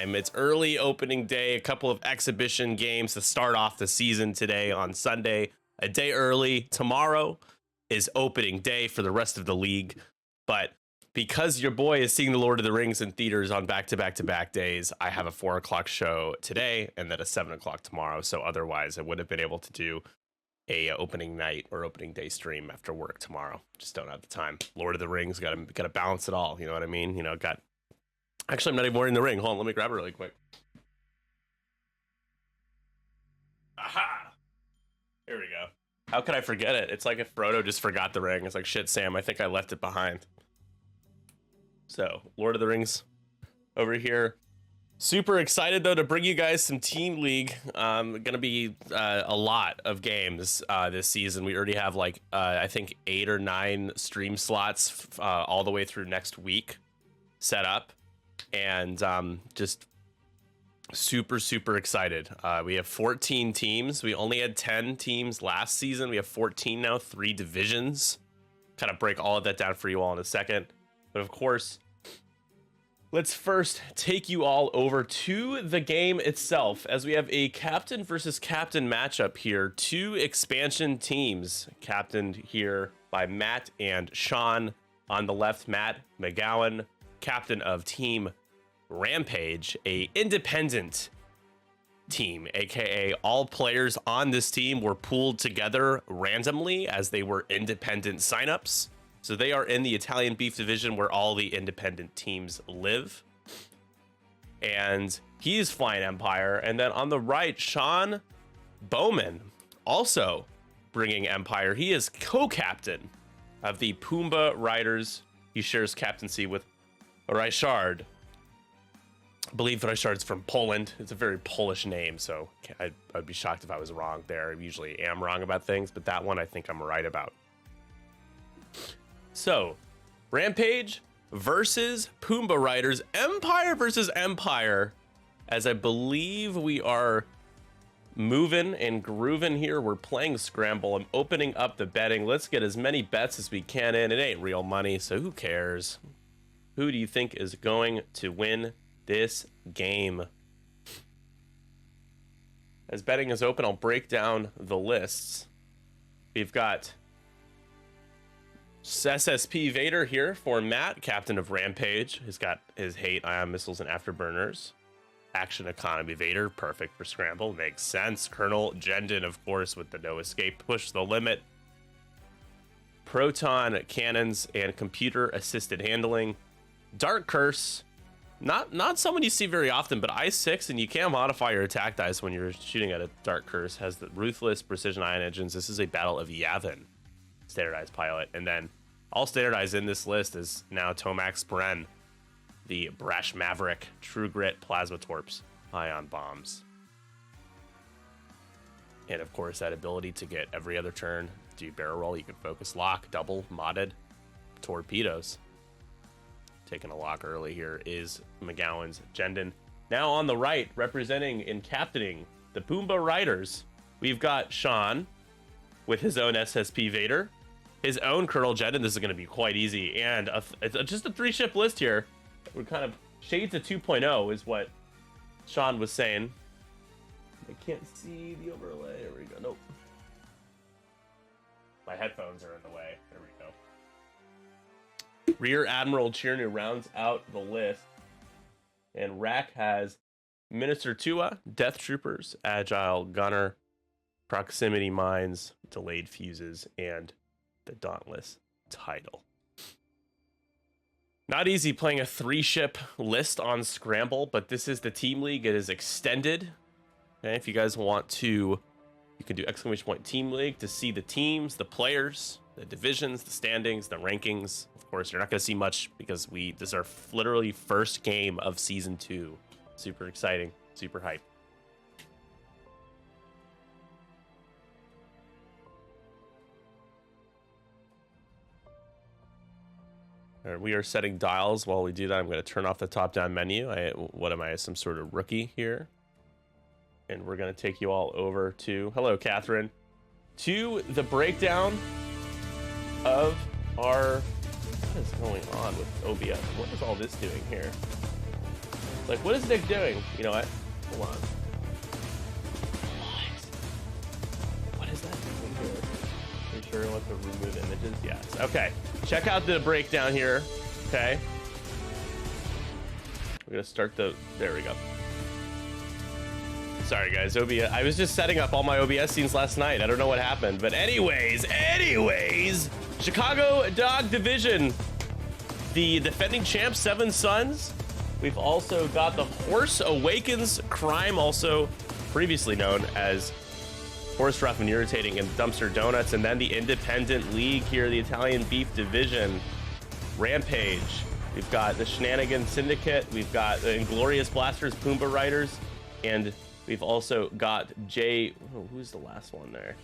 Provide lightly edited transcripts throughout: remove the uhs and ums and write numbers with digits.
time. It's early opening day, a couple of exhibition games to start off the season today on Sunday. A day early. Tomorrow is opening day for the rest of the league. But because your boy is seeing The Lord of the Rings in theaters on back-to-back days, I have a 4 o'clock show today and then a 7 o'clock tomorrow. So otherwise, I would have been able to do a opening night or opening day stream after work tomorrow. Just don't have the time. Lord of the Rings, gotta balance it all. You know what I mean? You know, actually, I'm not even wearing the ring. Hold on, let me grab it really quick. Aha! Here we go. How could I forget it? It's like if Frodo just forgot the ring. It's like, shit, Sam, I think I left it behind. So, Lord of the Rings over here. Super excited, though, to bring you guys some Team League. Gonna be a lot of games this season. We already have, like, I think 8 or 9 stream slots all the way through next week set up. And just super excited. We have 14 teams. We only had 10 teams last season. We have 14 now, 3 divisions. Kind of break all of that down for you all in a second. But of course, let's first take you all over to the game itself, as we have a captain versus captain matchup here. 2 expansion teams captained here by Matt and Sean. On the left, Matt McGowan, captain of Team Rampage, a independent team, aka all players on this team were pooled together randomly as they were independent signups. So they are in the Italian Beef division where all the independent teams live. And he's flying Empire. And then on the right, Sean Bowman, also bringing Empire. He is co-captain of the Pumbaa Riders. He shares captaincy with Ryszard. I believe Ryszard's from Poland. It's a very Polish name, so I'd be shocked if I was wrong there. I usually am wrong about things, but that one I think I'm right about. So, Rampage versus Pumbaa Riders, Empire versus Empire, as I believe we are moving and grooving here. We're playing Scramble. I'm opening up the betting. Let's get as many bets as we can in. It ain't real money, so who cares? Who do you think is going to win this game? As betting is open, I'll break down the lists. We've got SSP Vader here for Matt, captain of Rampage. He's got his hate, ion missiles, and afterburners. Action Economy Vader, perfect for Scramble, makes sense. Colonel Jendon, of course, with the no escape, push the limit. Proton cannons and computer assisted handling. Dark Curse, not someone you see very often, but I6, and you can modify your attack dice when you're shooting at a Dark Curse. Has the ruthless precision ion engines. This is a battle of Yavin. Standardized pilot, and then all standardized in this list is now Tomax Bren, the Brash Maverick, True Grit, Plasma Torps, ion bombs, and of course that ability to get every other turn, do barrel roll, you can focus lock, double modded torpedoes. Taking a lock early here is McGowan's Jendon. Now on the right, representing and captaining the Pumbaa Riders, we've got Sean with his own SSP Vader, his own Colonel Jendon. This is going to be quite easy, and it's just a 3-ship list here. We're kind of shades of 2.0 is what Sean was saying. I can't see the overlay. There we go. Nope. My headphones are in the way. There we go. Rear Admiral Chirnu rounds out the list, and Rack has Minister Tua, Death Troopers, Agile Gunner, Proximity Mines, Delayed Fuses, and the Dauntless Title. Not easy playing a 3-ship list on Scramble, but this is the Team League. It is extended. Okay, if you guys want to, you can do ! Team League to see the teams, the players, the divisions, the standings, the rankings. Of course, you're not going to see much because this is our literally first game of Season 2. Super exciting, super hype. Right, we are setting dials. While we do that, I'm going to turn off the top-down menu. What am I, some sort of rookie here? And we're going to take you all over to, hello, Catherine, to the breakdown of our, what is going on with OBS? What is all this doing here? Like, what is Nick doing? You know what? Hold on. What is that doing here? Are you sure you want to remove images? Yes. Okay. Check out the breakdown here. Okay. We're gonna start the. There we go. Sorry guys, OBS. I was just setting up all my OBS scenes last night. I don't know what happened, but anyways, Chicago Dog Division, the defending champ, Seven Sons. We've also got the Horse Awakens Crime, also previously known as Horse Rough and Irritating and Dumpster Donuts, and then the Independent League here, the Italian Beef Division, Rampage. We've got the Shenanigan Syndicate. We've got the Inglorious Blasters, Pumbaa Riders, and we've also got Jay. Oh, who's the last one there?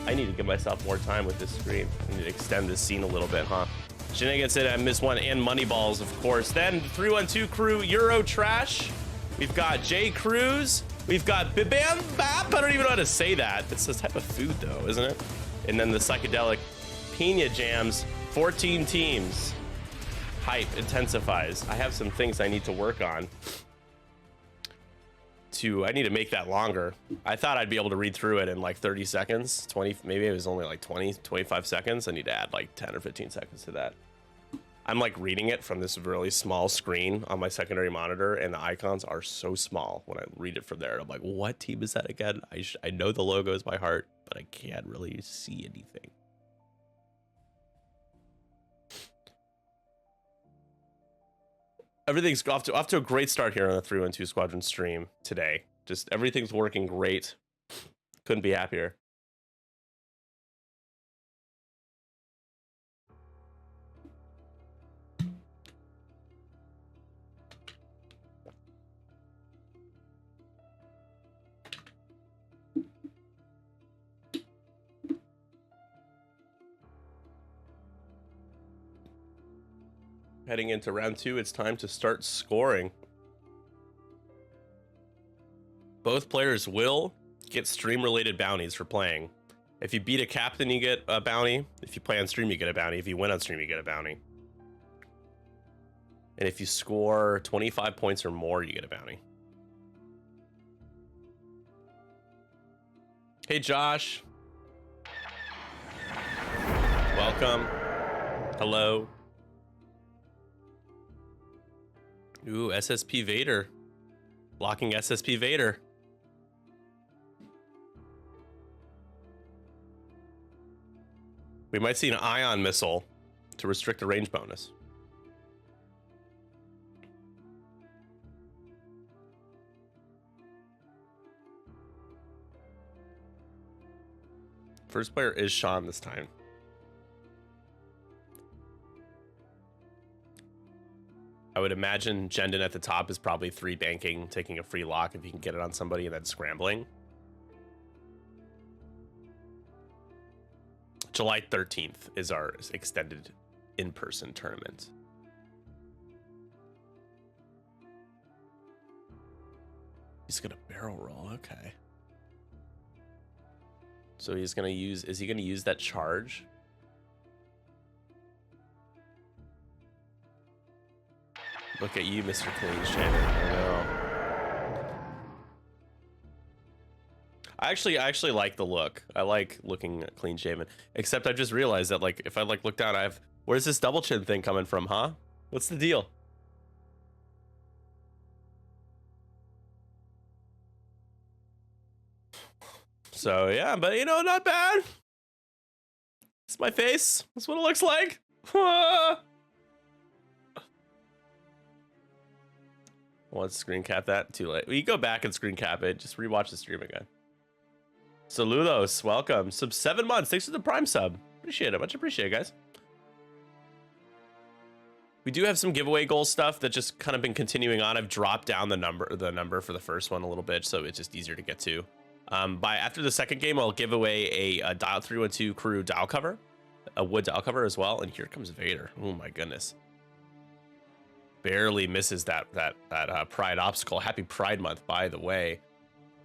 I need to give myself more time with this screen. I need to extend this scene a little bit, huh? Shenanigans said I missed one, and Moneyballs, of course. Then 312 crew, Euro Trash. We've got J Cruz. We've got Bibam Bap. I don't even know how to say that. It's this type of food, though, isn't it? And then the Psychedelic Pina Jams. 14 teams. Hype intensifies. I have some things I need to work on. I need to make that longer. I thought I'd be able to read through it in like 30 seconds, 20, maybe it was only like 20, 25 seconds. I need to add like 10 or 15 seconds to that. I'm like reading it from this really small screen on my secondary monitor, and the icons are so small when I read it from there. I'm like, what team is that again? I know the logos by heart, but I can't really see anything. Everything's off to a great start here on the 312 Squadron stream today. Just everything's working great. Couldn't be happier. Heading into round 2, it's time to start scoring. Both players will get stream-related bounties for playing. If you beat a captain, you get a bounty. If you play on stream, you get a bounty. If you win on stream, you get a bounty. And if you score 25 points or more, you get a bounty. Hey, Josh. Welcome. Hello. Ooh, SSP Vader. Blocking SSP Vader. We might see an ion missile to restrict the range bonus. First player is Sean this time. I would imagine Jendon at the top is probably 3 banking, taking a free lock if you can get it on somebody, and then scrambling. July 13th is our extended in-person tournament. He's gonna barrel roll, okay. So he's gonna use, is he gonna use that charge? Look at you, Mr. Clean Shaven. I know. I actually like the look. I like looking clean shaven. Except I just realized that, like, if I like look down, I have, where's this double chin thing coming from, huh? What's the deal? So yeah, but you know, not bad. It's my face. That's what it looks like. Want to screen cap that? Too late. You go back and screen cap it. Just rewatch the stream again. Saludos, welcome. Sub 7 months. Thanks for the Prime sub. Appreciate it. Much appreciated, guys. We do have some giveaway goal stuff that just kind of been continuing on. I've dropped down the number for the first one a little bit, so it's just easier to get to. After the second game, I'll give away a Dial 312 crew dial cover, a wood dial cover as well. And here comes Vader. Oh my goodness. Barely misses that Pride obstacle. Happy Pride Month, by the way.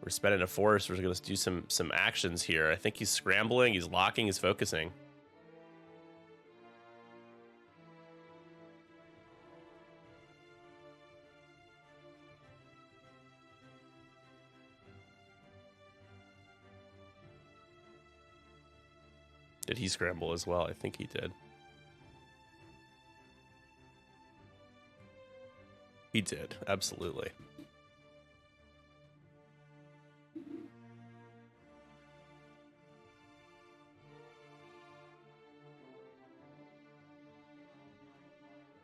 We're spending a force. We're going to do some actions here. I think he's scrambling, he's locking, he's focusing. Did he scramble as well? I think he did. He did, absolutely.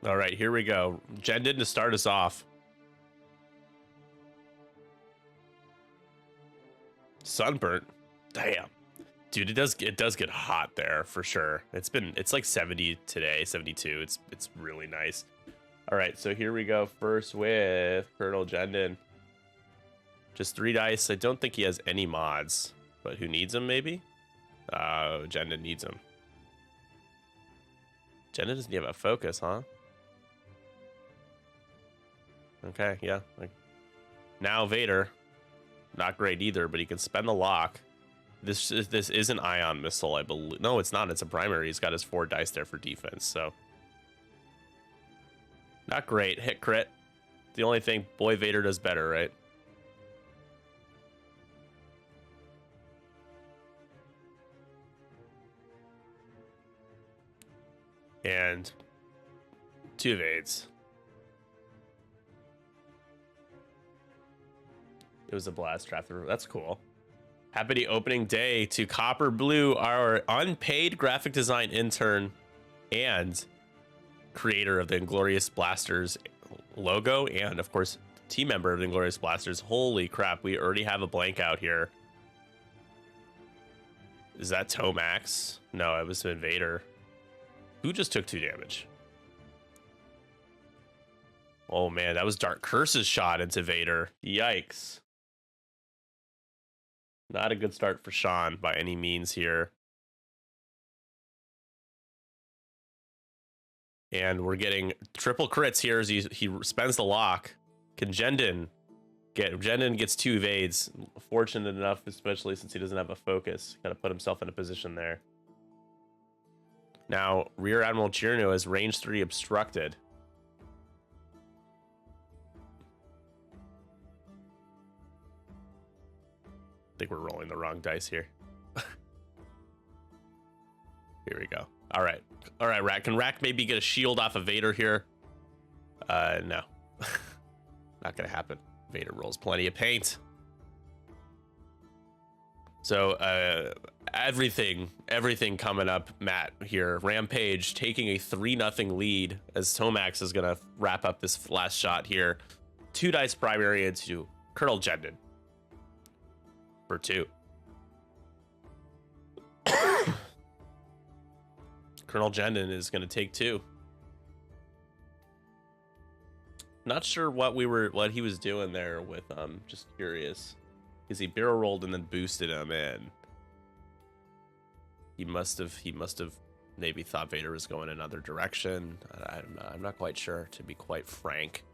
All right, here we go. Jendin to start us off. Sunburnt. Damn. Dude, it does get hot there for sure. It's like 70 today, 72. It's really nice. All right, so here we go first with Colonel Jendin. Just 3 dice. I don't think he has any mods, but who needs them maybe? Jendin needs them. Jendin doesn't have a focus, huh? Okay, yeah. Now Vader. Not great either, but he can spend the lock. This is an ion missile, I believe. No, it's not. It's a primary. He's got his 4 dice there for defense, so not great. Hit crit. The only thing, boy, Vader does better, right? And 2 evades. It was a blast draft through. That's cool. Happy opening day to Copper Blue, our unpaid graphic design intern and creator of the Inglorious Blasters logo, and of course, team member of the Inglorious Blasters. Holy crap, we already have a blank out here. Is that Tomax? No, it was Invader. Who just took 2 damage? Oh man, that was Dark Curse's shot into Vader. Yikes. Not a good start for Sean by any means here. And we're getting triple crits here as he spends the lock. Can Jendin gets 2 evades. Fortunate enough, especially since he doesn't have a focus. Got to put himself in a position there. Now, Rear Admiral Chirno has range 3 obstructed. I think we're rolling the wrong dice here. Here we go. All right, Rack. Can Rack maybe get a shield off of Vader here? No. Not gonna happen. Vader rolls plenty of paint. So everything coming up, Matt, here. Rampage taking a 3-0 lead as Tomax is gonna wrap up this last shot here. 2 dice primary into Colonel Jendin. For 2. Colonel Jendin is going to take 2. Not sure what he was doing there with just curious, because he barrel rolled and then boosted him in. He must have maybe thought Vader was going another direction. I'm not quite sure, to be quite frank.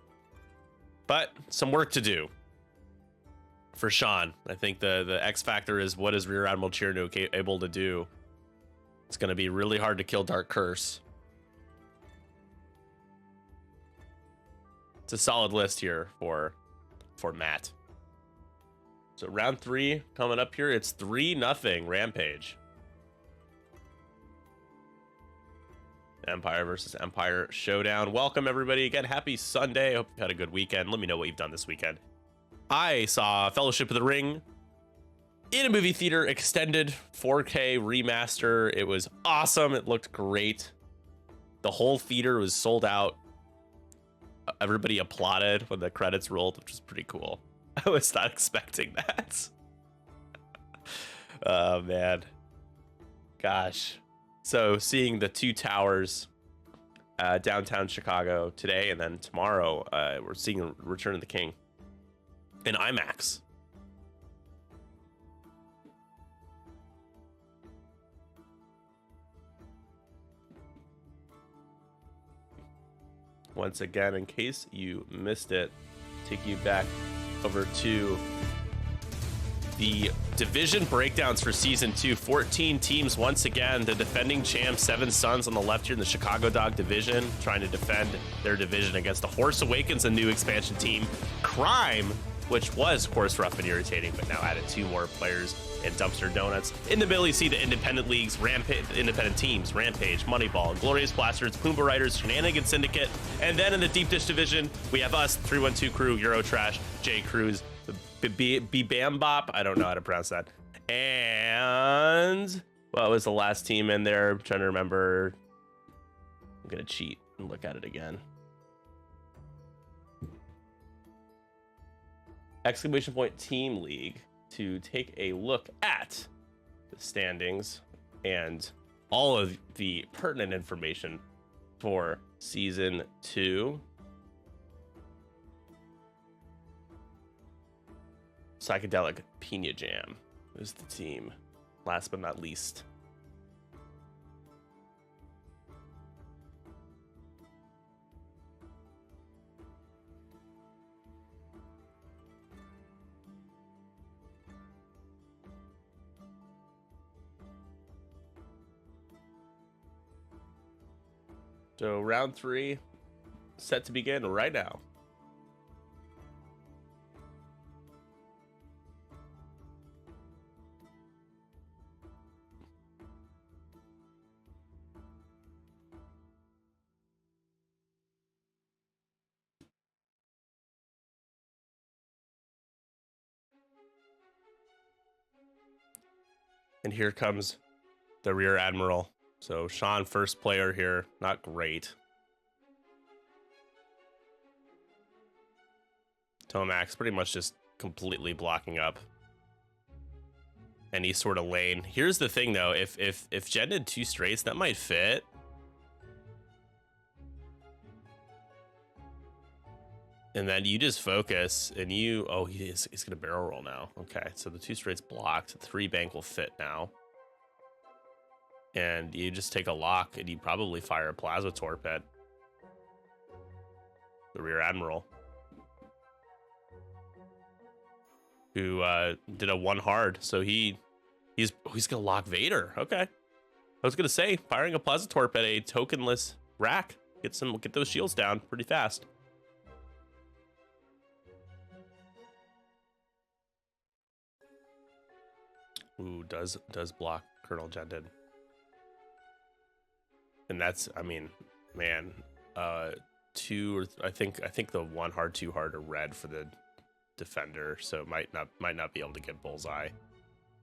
But some work to do for Sean. I think the X factor is, what is Rear Admiral Chirno able to do? It's going to be really hard to kill Dark Curse. It's a solid list here for Matt. So round 3 coming up here. It's 3-0 Rampage. Empire versus Empire showdown. Welcome everybody again. Happy Sunday. Hope you had a good weekend. Let me know what you've done this weekend. I saw Fellowship of the Ring in a movie theater, extended 4K remaster. It was awesome. It looked great. The whole theater was sold out. Everybody applauded when the credits rolled, which was pretty cool. I was not expecting that. Oh man. Gosh. So seeing the 2 towers downtown Chicago today, and then tomorrow we're seeing Return of the King in IMAX. Once again, in case you missed it, take you back over to the division breakdowns for season 2. 14 teams once again. The defending champs, 7 Sons on the left here in the Chicago Dog division, trying to defend their division against the Horse Awakens, a new expansion team. Crime which was course rough and irritating, but now added 2 more players and Dumpster Donuts. In the middle, you see the independent leagues, independent teams, Rampage, Moneyball, Glorious Blasters, Pumbaa Riders, Shenanigans Syndicate, and then in the Deep Dish division, we have us, 312 Crew, Eurotrash, J Cruz, Bam Bop, I don't know how to pronounce that, and what was the last team in there? I'm trying to remember. I'm gonna cheat and look at it again. Exclamation point Team League to take a look at the standings and all of the pertinent information for season 2. Psychedelic Pina Jam is the team. Last but not least. So round 3 set to begin right now. And here comes the Rear Admiral. So Sean, first player here, not great. Tomax pretty much just completely blocking up any sort of lane. Here's the thing though, if Jen did 2 straights, that might fit. And then you just focus and you, oh, he's gonna barrel roll now. Okay, so the 2 straights blocked, 3 bank will fit now. And you just take a lock and you probably fire a plasma torp at the Rear Admiral, who did a 1 hard, so he's gonna lock Vader. Okay, I was gonna say firing a plasma torp at a tokenless rack, get those shields down pretty fast. Ooh, does block Colonel Jendon. And that's, I mean, man, 2 or I think the 1 hard, 2 hard are red for the defender, so it might not be able to get bullseye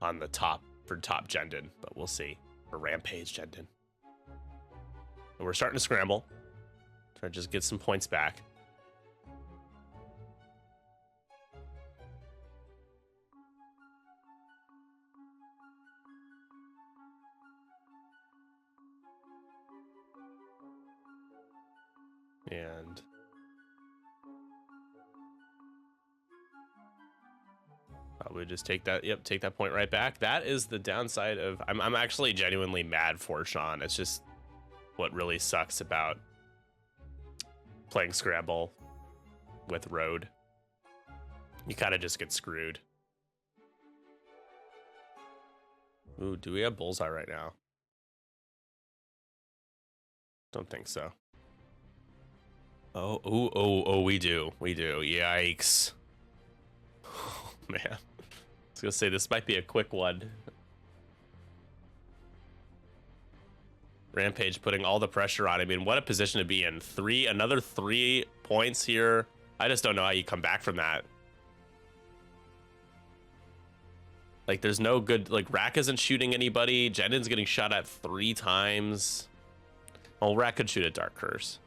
on the top for top Jendon, but we'll see. For Rampage Jendon. And we're starting to scramble. Try to just get some points back. And probably just take that, yep, take that point right back. That is the downside of, I'm actually genuinely mad for Sean. It's just what really sucks about playing Scramble with Road. You kind of just get screwed. Ooh, do we have bullseye right now? Don't think so. Oh, we do. Yikes. Oh, man. I was gonna say, this might be a quick one. Rampage putting all the pressure on. I mean, what a position to be in. Another 3 points here. I just don't know how you come back from that. Like, there's no good, like, Rack isn't shooting anybody. Jendon's getting shot at 3 times. Well, Rack could shoot at Dark Curse.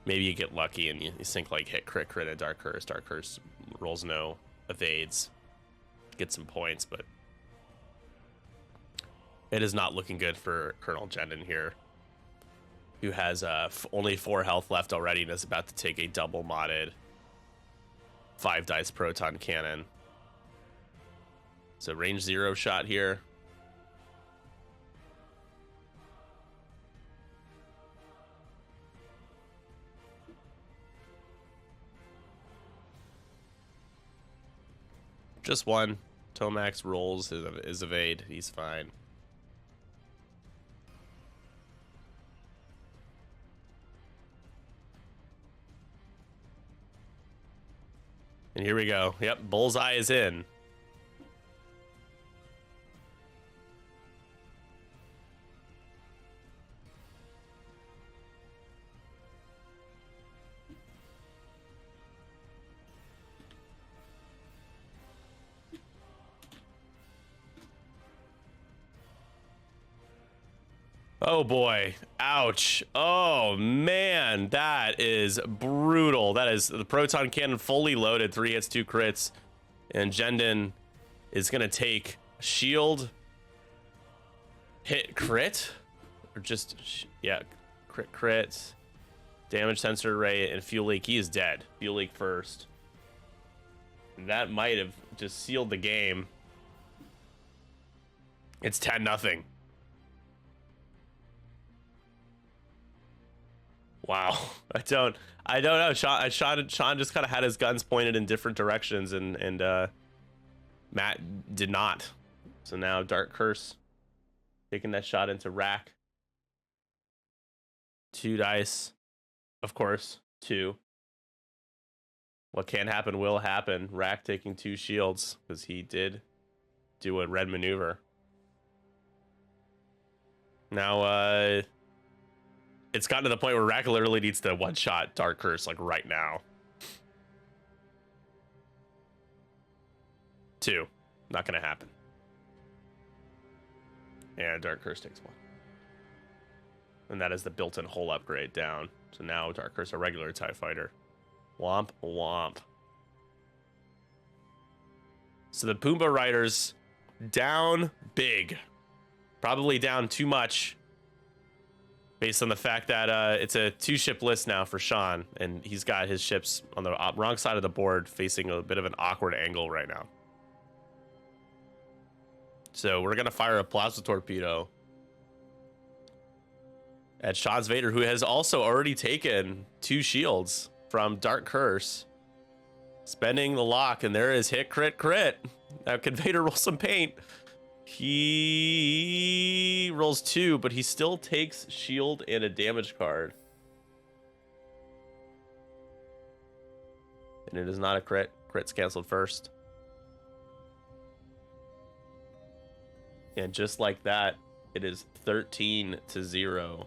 Maybe you get lucky and you think like hit crit at Dark Curse. Dark Curse rolls no, evades, get some points, but it is not looking good for Colonel Jendon here, who has only 4 health left already and is about to take a double modded 5 dice proton cannon. So range 0 shot here. Just 1. Tomax rolls his evade. He's fine. And here we go. Yep, bullseye is in. Oh boy, ouch. Oh man, that is brutal. That is the proton cannon fully loaded, 3 hits, 2 crits. And Jendon is gonna take shield, hit crit, or just, yeah, crit, damage sensor array, and fuel leak. He is dead. Fuel leak first. And that might have just sealed the game. It's 10-0. Wow, I don't know. Sean just kind of had his guns pointed in different directions, and Matt did not. So now Dark Curse taking that shot into Rack. 2 dice, of course, 2. What can happen will happen. Rack taking 2 shields because he did do a red maneuver. Now, it's gotten to the point where Rack literally needs to one-shot Dark Curse, like, right now. 2. Not gonna happen. And Dark Curse takes 1. And that is the built-in hull upgrade down. So now Dark Curse, a regular TIE fighter. Womp, womp. So the Pumbaa riders down big. Probably down too much. Based on the fact that it's a 2-ship list now for Sean, and he's got his ships on the wrong side of the board, facing a bit of an awkward angle right now. So we're gonna fire a plasma torpedo at Sean's Vader, who has also already taken 2 shields from Dark Curse, spending the lock, and there is hit, crit, crit. Now can Vader roll some paint? He rolls 2, but he still takes shield and a damage card. And it is not a crit. Crit's canceled first. And just like that, it is 13-0.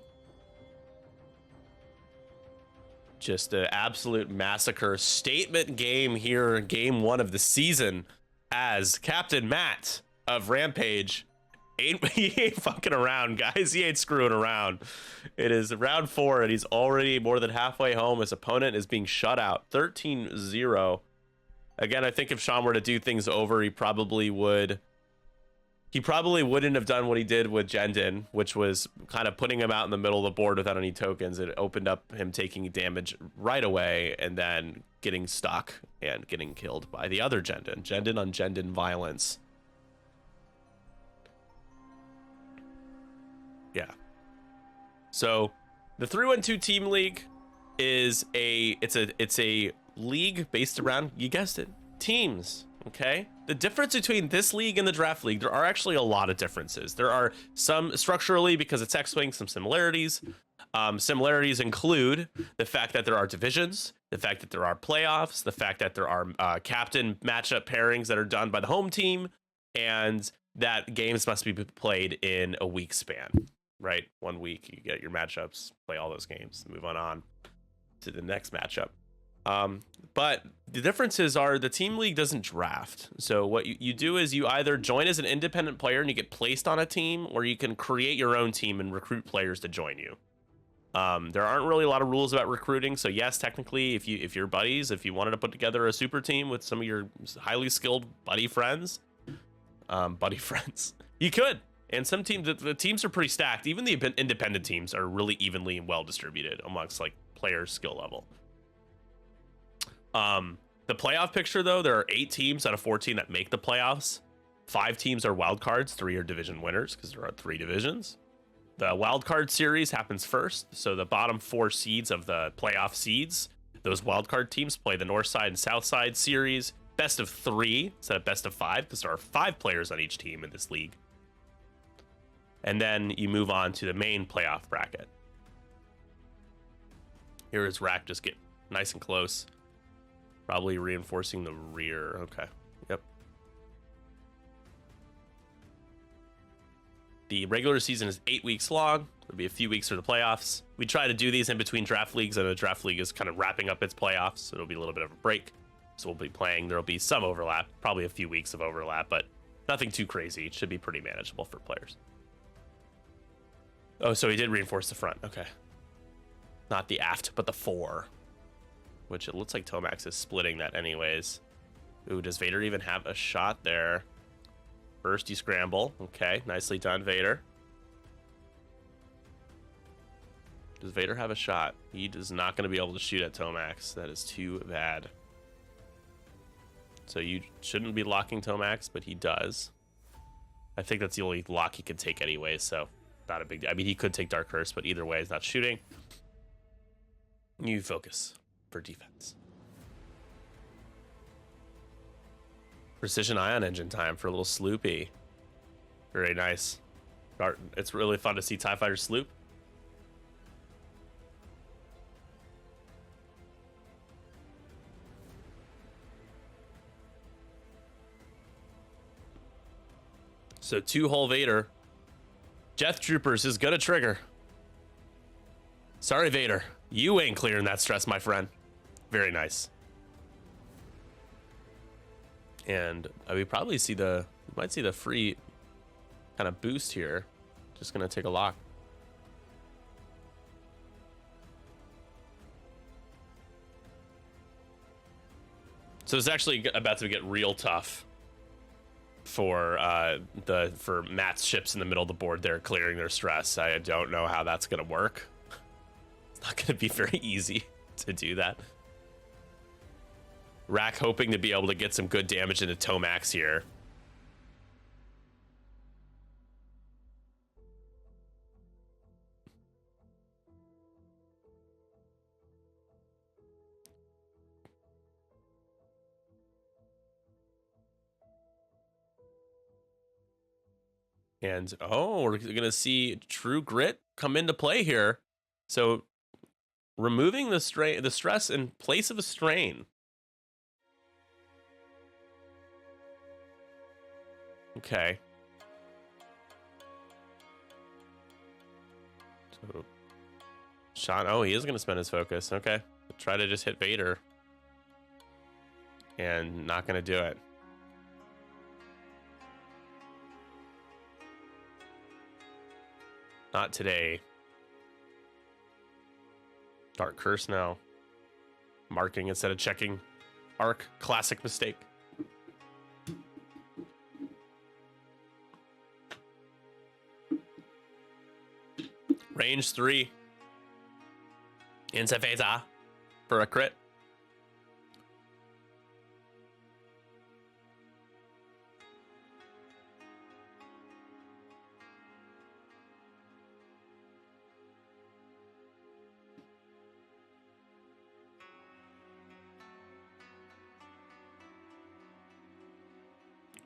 Just an absolute massacre. Statement game here, game 1 of the season, as Captain Matt of Rampage he ain't fucking around, guys. He ain't screwing around. It is round 4, and he's already more than halfway home. His opponent is being shut out, 13-0. Again, I think if Sean were to do things over, he probably wouldn't have done what he did with Jendon, which was kind of putting him out in the middle of the board without any tokens. It opened up him taking damage right away and then getting stuck and getting killed by the other Jendon. Jendon on Jendon violence. Yeah. So the 3-1-2 team league is a league based around, you guessed it, teams. Okay, the difference between this league and the draft league, there are actually a lot of differences. There are some structurally, because it's X-Wing, some similarities. Similarities include the fact that there are divisions, the fact that there are playoffs, the fact that there are captain matchup pairings that are done by the home team, and that games must be played in a week span, right? 1 week, you get your matchups, play all those games, move on to the next matchup. But the differences are the team league doesn't draft. So what you do is you either join as an independent player and you get placed on a team, or you can create your own team and recruit players to join you. There aren't really a lot of rules about recruiting. So yes, technically, if you're buddies, if you wanted to put together a super team with some of your highly skilled buddy friends, you could. And some teams, the teams are pretty stacked. Even the independent teams are really evenly and well distributed amongst like players' skill level. The playoff picture, though, there are 8 teams out of 14 that make the playoffs. 5 teams are wild cards, 3 are division winners because there are 3 divisions. The wild card series happens first, so the bottom 4 seeds of the playoff seeds, those wild card teams play the north side and south side series, best of 3 instead of best of 5, because there are 5 players on each team in this league. And then you move on to the main playoff bracket. Here is Rack just get nice and close. Probably reinforcing the rear. Okay. Yep. The regular season is 8 weeks long. There'll be a few weeks for the playoffs. We try to do these in between draft leagues, and the draft league is kind of wrapping up its playoffs, so it'll be a little bit of a break. So we'll be playing. There'll be some overlap, probably a few weeks of overlap, but nothing too crazy. It should be pretty manageable for players. Oh, so he did reinforce the front. Okay. Not the aft, but the fore. Which it looks like Tomax is splitting that anyways. Ooh, does Vader even have a shot there? First, you scramble. Okay, nicely done, Vader. Does Vader have a shot? He is not going to be able to shoot at Tomax. That is too bad. So you shouldn't be locking Tomax, but he does. I think that's the only lock he can take anyway, so not a big deal. I mean, he could take Dark Curse, but either way, he's not shooting. You focus for defense. Precision ion engine time for a little sloopy. Very nice. It's really fun to see TIE Fighter sloop. So 2-hole Vader. Death Troopers is gonna trigger. Sorry, Vader. You ain't clearing that stress, my friend. Very nice. And we probably see might see the free kind of boost here. Just gonna take a lock. So it's actually about to get real tough for Matt's ships in the middle of the board. They're clearing their stress. I don't know how that's gonna work. It's not gonna be very easy to do that. Rack hoping to be able to get some good damage into Tomax here. And oh, we're gonna see True Grit come into play here. So removing the stress in place of a strain. Okay. So Sean, oh, he is gonna spend his focus. Okay. Try to just hit Vader. And not gonna do it. Not today. Dark Curse now. Marking instead of checking. Arc, classic mistake. Range 3. Into Veta for a crit.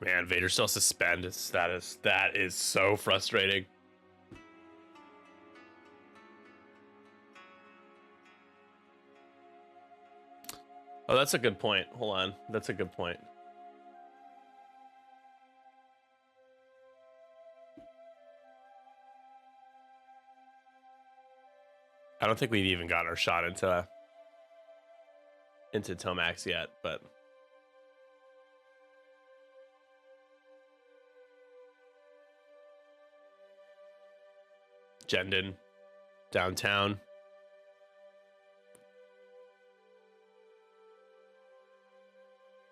Man, Vader still suspend his status. That is so frustrating. Oh, that's a good point. Hold on. That's a good point. I don't think we've even gotten our shot into Tomax yet, but Jendon, downtown.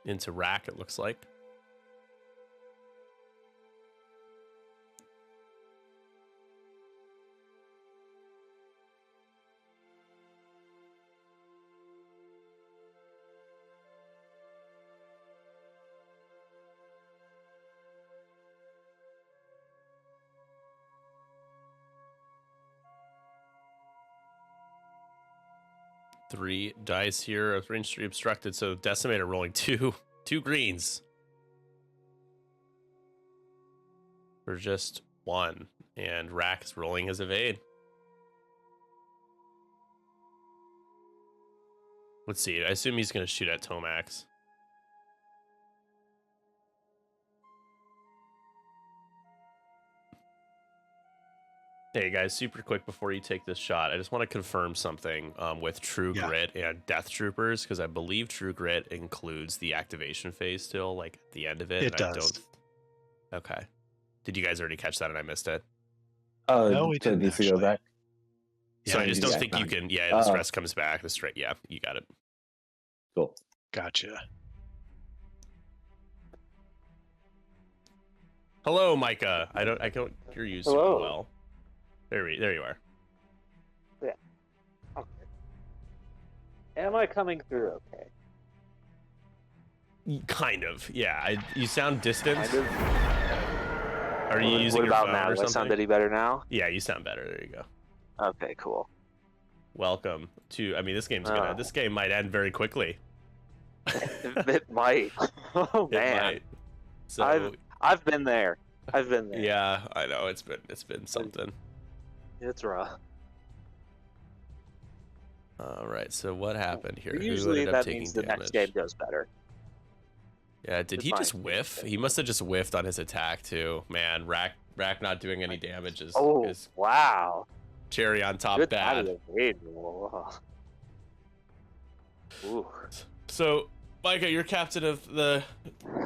Into Rack, it looks like. Three dice here, range 3 obstructed, so Decimator rolling two greens for just 1, and Rack is rolling his evade. Let's see. I assume he's going to shoot at Tomax. Hey guys, super quick before you take this shot, I just want to confirm something with True Grit and Death Troopers, because I believe True Grit includes the activation phase still, like at the end of it. It does. Okay. Did you guys already catch that and I missed it? No, we so it didn't needs to go actually. back. So Yeah, I just don't think you back. can. Yeah, the stress comes back. The straight. Yeah, you got it. Cool. Gotcha. Hello, Micah. I don't hear you super Hello. well. There you are. Yeah. Okay. Am I coming through okay? Kind of. Yeah. You sound distant. Kind of. Are you using What your about phone now? or Do I something? sound any better now? Yeah, you sound better. There you go. Okay, cool. Welcome to. I mean, this game's gonna. This game might end very quickly. It might. Oh It man. might. So I've been there. I've been there. yeah, I know it's been something. It's rough. All right. So what happened here? Who Usually ended up that taking means the damage? next game goes better. Yeah. Did It's he fine. just whiff? He must have just whiffed on his attack too. Man, Rack not doing any damage is Wow. cherry on top Good bad. out of the way. Whoa. Ooh. So, Micah, you're captain of the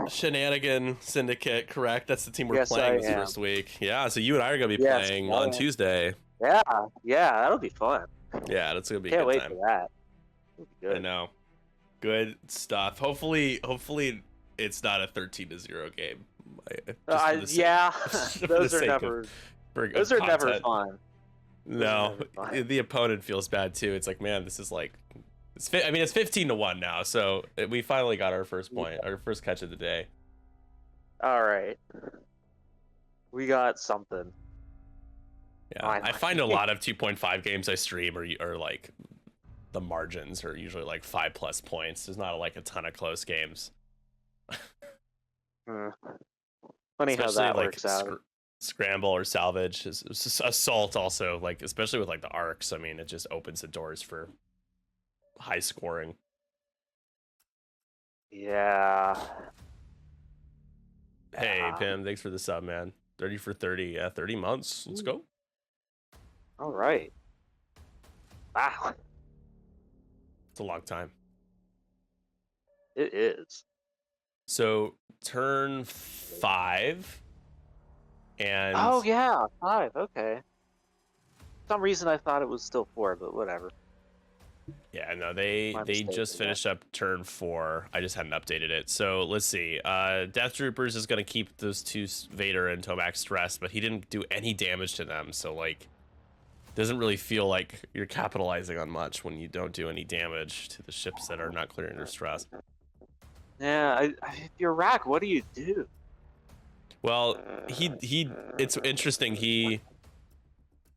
Shenanigan Syndicate, correct? That's the team we're Yes, playing I this am. first week. Yeah, so you and I are going to be Yes, playing I on am. Tuesday. Yeah, that'll be fun. Yeah, that's going to be a Can't good wait time. for that. It'll be good. I know. Good stuff. Hopefully it's not a 13-0 game. Yeah, for the those are sake of- never. for Those are never content. fun. No, never fun. the opponent feels bad too. It's like, man, this is like, it's 15-1 now. So we finally got our first point, our first catch of the day. All right, we got something. Yeah, Finally. I find a lot of 2.5 games I stream are like, the margins are usually like 5+ points. There's not like a ton of close games. Funny Especially how that like works out. scramble or salvage. Assault also, like, especially with like the arcs. I mean, it just opens the doors for high scoring. Yeah. Hey, Yeah. Pim, thanks for the sub, man. 30 for 30. Yeah, 30 months. Let's go. All right. Wow, It's a long time. it is. So turn 5, and Oh yeah, 5. Okay. For some reason I thought it was still 4, but whatever. yeah, no, they My mistake just with that. finished up turn 4. I just hadn't updated it. So let's see. Death Troopers is gonna keep those two Vader and Tomac stressed, but he didn't do any damage to them. So like, doesn't really feel like you're capitalizing on much when you don't do any damage to the ships that are not clearing their stress. Yeah, if you're Rack, what do you do? Well, he it's interesting. He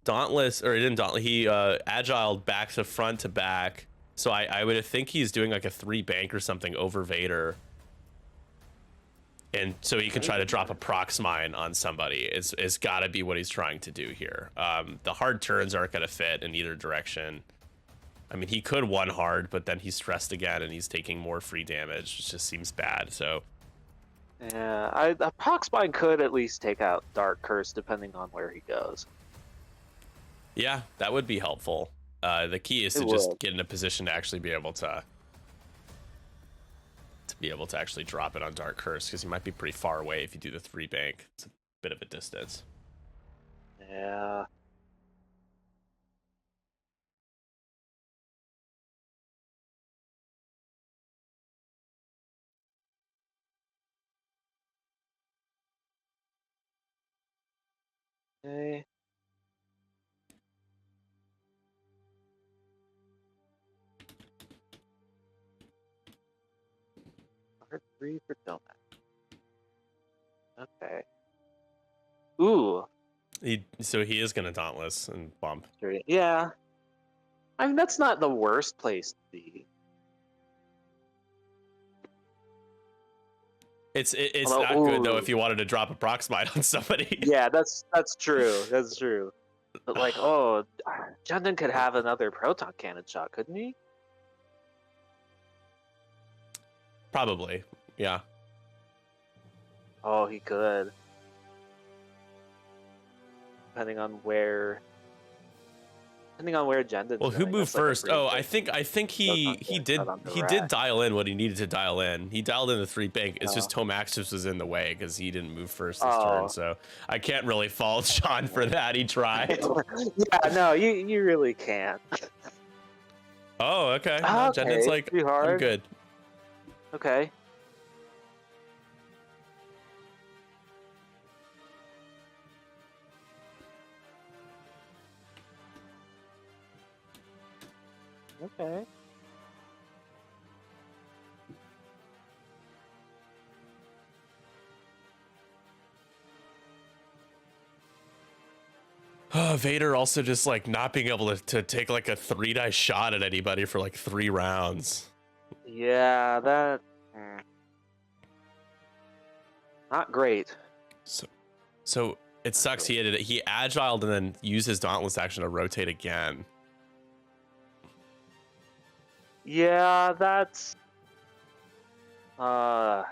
dauntless, or he didn't dauntless. He agiled back to front to back. So I would think he's doing like a 3 bank or something over Vader, and so he can try to drop a prox mine on somebody. It's got to be what he's trying to do here. The hard turns aren't going to fit in either direction. I mean, he could one hard, but then he's stressed again and he's taking more free damage. It just seems bad. So Yeah, a Proxmine could at least take out Dark Curse depending on where he goes. yeah, that would be helpful. The key is It to just would. get in a position to actually be able to actually drop it on Dark Curse, because he might be pretty far away if you do the 3 bank. It's a bit of a distance. Yeah. Okay. Card 3 for Domac. Okay. Ooh. So he is gonna dauntless and bump. Yeah. I mean, that's not the worst place to be. It's Although, not good though ooh. if you wanted to drop a prox mine on somebody. Yeah, that's true. That's true. But like, Jundon could have another proton cannon shot, couldn't he? Probably. Yeah. Oh, he could. Depending on where Jendon's Well, who going, moved that's like a first? pretty Oh, big I think he shot on the did rack. dial in what he needed to dial in. He dialed in the 3 bank. It's just Tomax just was in the way because he didn't move first this turn. So I can't really fault Sean for that. He tried. Yeah, no, you really can't. Oh, okay. No, Okay, Jendon's like, pretty I'm hard. good. Okay. Okay. Vader also just like not being able to take like a 3-die shot at anybody for like 3 rounds. Yeah, that not great. So it sucks. He agiled and then used his dauntless action to rotate again. Yeah, that's I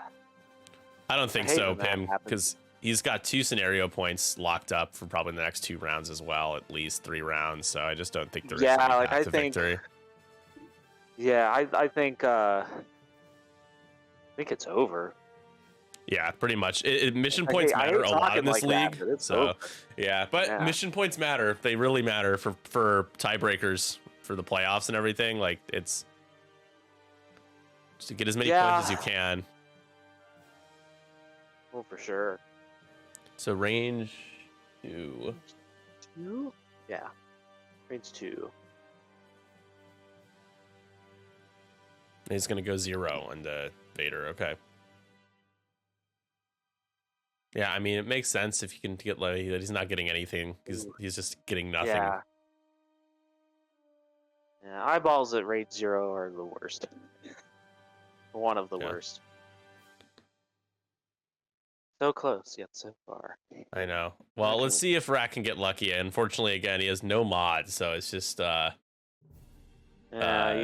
don't think hate so, when that Pim, happens. because he's got 2 scenario points locked up for probably the next 2 rounds as well, at least 3 rounds. So I just don't think there is any like path I to think victory. I think it's over. Yeah, pretty much. Mission I points hate matter a lot talking in this like that, league. but it's So over. yeah, but Yeah. mission points matter. They really matter for tiebreakers for the playoffs and everything. Like it's just to get as many points as you can. Oh, for sure. So range 2. 2? Yeah. Range 2. He's gonna go 0 on the Vader. Okay. Yeah, I mean it makes sense if you can get like he's not getting anything. He's just getting nothing. Yeah. Yeah, eyeballs at range 0 are the worst. One of the worst. So close, yet so far. I know. Well, let's see if Rat can get lucky. Unfortunately, again, he has no mod, so it's just you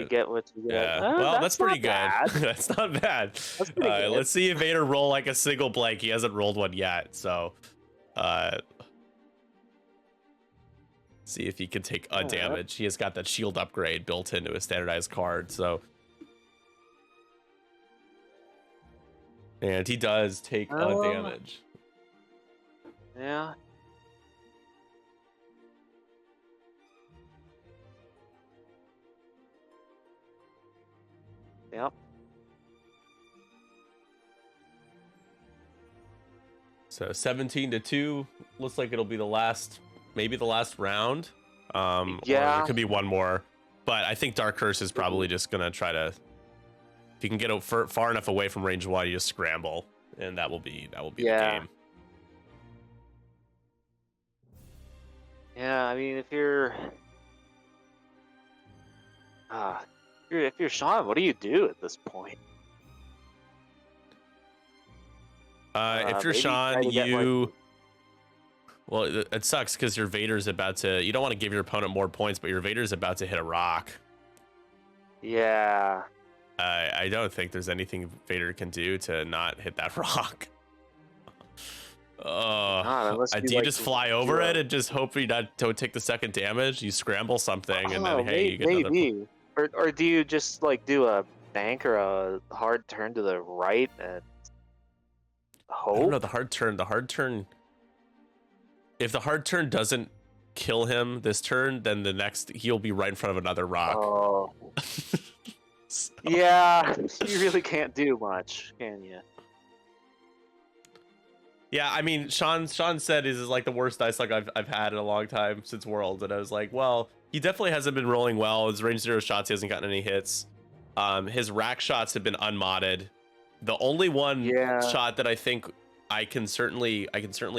get what you get. Yeah. Well, that's pretty good. Bad. That's not bad. That's pretty good. Let's see if Vader roll like a single blank. He hasn't rolled one yet, so see if he can take a damage. He has got that shield upgrade built into a standardized card, so. And he does take a damage. Yeah. Yep. So 17-2 looks like it'll be the last, maybe the last round. Or there could be one more, but I think Dark Curse is probably just gonna try to. If you can get far enough away from range 1, you just scramble, and that will be the game. Yeah, I mean, if you're Sean, what do you do at this point? If you're Sean, well, it sucks because your Vader's about to. You don't want to give your opponent more points, but your Vader's about to hit a rock. Yeah. I don't think there's anything Vader can do to not hit that rock. Do you just fly over it and just hope you don't take the second damage? You scramble something and then hey, you get maybe. Or do you just like do a bank or a hard turn to the right and hope? I don't know, the hard turn. If the hard turn doesn't kill him this turn, then the next he'll be right in front of another rock. Oh. So. Yeah, you really can't do much, can you? Yeah, I mean, Sean said this is like the worst dice luck I've had in a long time since Worlds, and I was like, well, he definitely hasn't been rolling well. His range 0 shots, he hasn't gotten any hits. His rack shots have been unmodded. The only one shot that I think I can certainly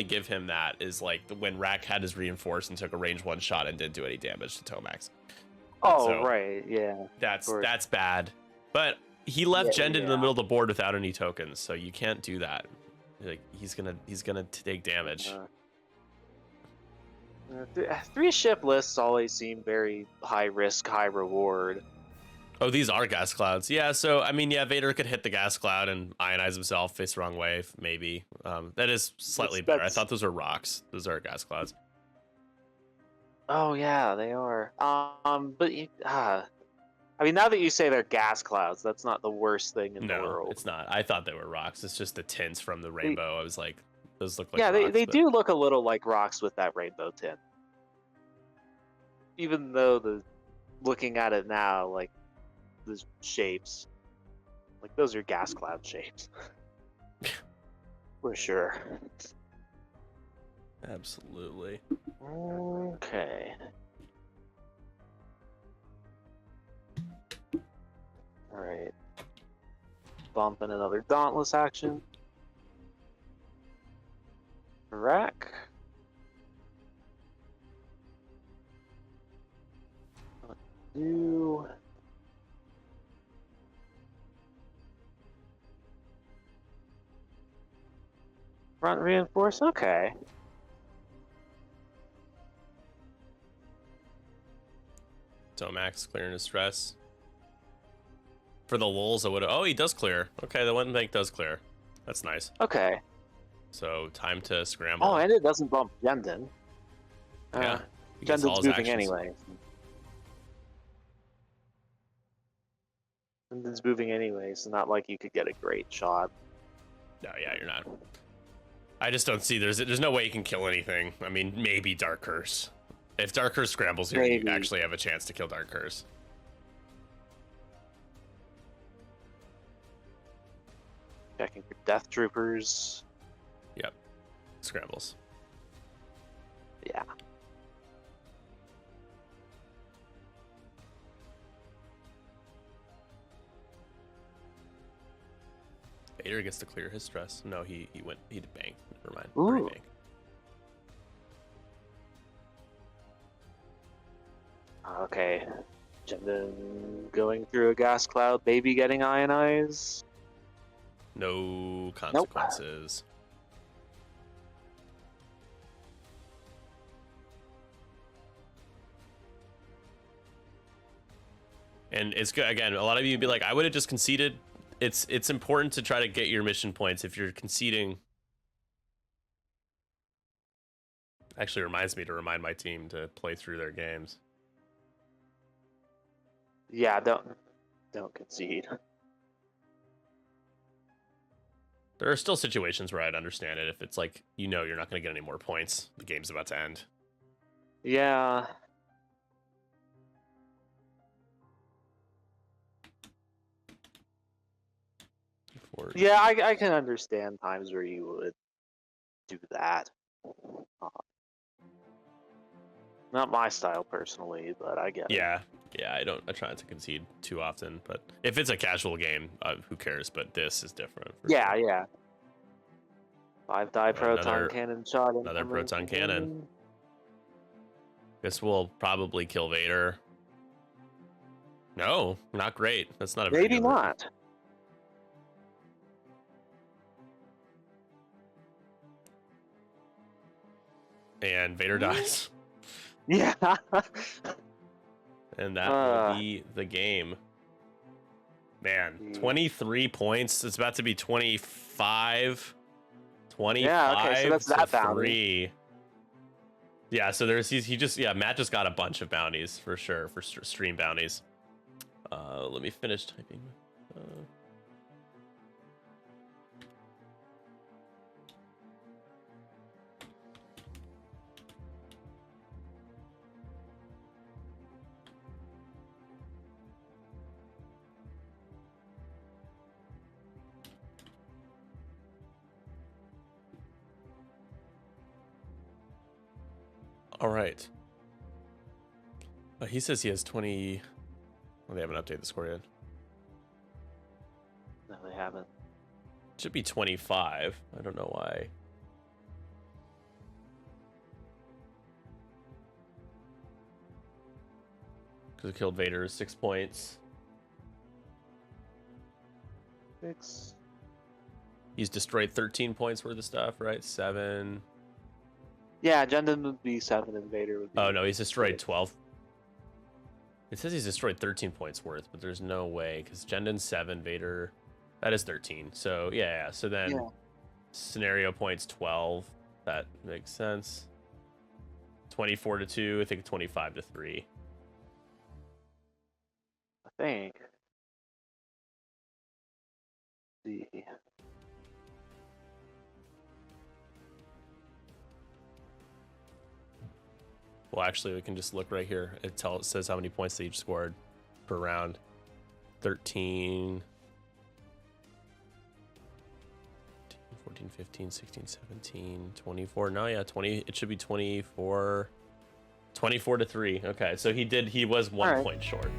give him that is like when Rack had his reinforce and took a range 1 shot and didn't do any damage to Tomax. Oh, so, right, yeah. That's bad. But he left Jendon in the middle of the board without any tokens, so you can't do that. Like he's gonna take damage. 3 ship lists always seem very high risk, high reward. Oh, these are gas clouds. Yeah, so I mean, yeah, Vader could hit the gas cloud and ionize himself, face the wrong way, maybe. That is slightly better. I thought those were rocks. Those are gas clouds. Oh yeah, they are. But I mean, now that you say they're gas clouds, that's not the worst thing in the No, world. it's not. I thought they were rocks. It's just the tints from the rainbow. I was like, those look like yeah, rocks. they but... do look a little like rocks with that rainbow tint. Even though looking at it now, like the shapes, like those are gas cloud shapes. For sure. Absolutely. Okay. Alright. Bump in another Dauntless action. Rack. Do. Front reinforce? Okay. Tomax clearing his stress. For the lulz, I would have. Oh, he does clear. Okay, the one bank does clear. That's nice. Okay. So time to scramble. Oh, and it doesn't bump Jendon. Yeah. He gets all Jendon's his moving actions. anyway. Jendon's moving anyway, so not like you could get a great shot. No, yeah, you're not. I just don't see there's no way you can kill anything. I mean, maybe Dark Curse. If Dark Curse scrambles here, you Maybe. actually have a chance to kill Dark Curse. Checking for Death Troopers. Yep. Scrambles. Yeah. Vader gets to clear his stress. No, he did bank. Never mind. Ooh. Bank. Okay. Jendon going through a gas cloud, baby getting ionized. No consequences. And it's good. Again, a lot of you would be like, I would have just conceded. It's important to try to get your mission points. If you're conceding, actually reminds me to remind my team to play through their games. Yeah, don't concede. There are still situations where I'd understand it if it's like, you know, you're not going to get any more points. The game's about to end. Yeah. Yeah, I can understand times where you would do that. Not my style personally, but I get it. Yeah, I try not to concede too often, but if it's a casual game, who cares? But this is different. Yeah, yeah. 5-die proton Another- cannon shot. Another incoming. proton cannon. This will probably kill Vader. No, not great. That's not a very Maybe good roll. not. And Vader dies. Yeah. And that will be the game. Man, 23 points. It's about to be 25. 25 Yeah, okay, so that's to that bounty. 3. Yeah, so Matt just got a bunch of bounties for sure, for stream bounties. Let me finish typing. All right. He says he has 20. Well, they haven't updated the score yet. No, they haven't. Should be 25. I don't know why. Because it killed Vader, 6 points. 6. He's destroyed 13 points worth of stuff, right? 7. Yeah, Jendon would be 7 and Vader would be. Oh no, he's destroyed 12. It says he's destroyed 13 points worth, but there's no way because Jendon's 7, Vader, that is 13. So yeah. So then scenario points 12. That makes sense. 24 to 2. I think 25 to 3. I think. Let's see. Well, actually, we can just look right here. It says how many points they each scored per round. 13, 14, 15, 16, 17, 24. No, yeah, 20. It should be 24. 24 to 3. Okay, so he was 1 point short.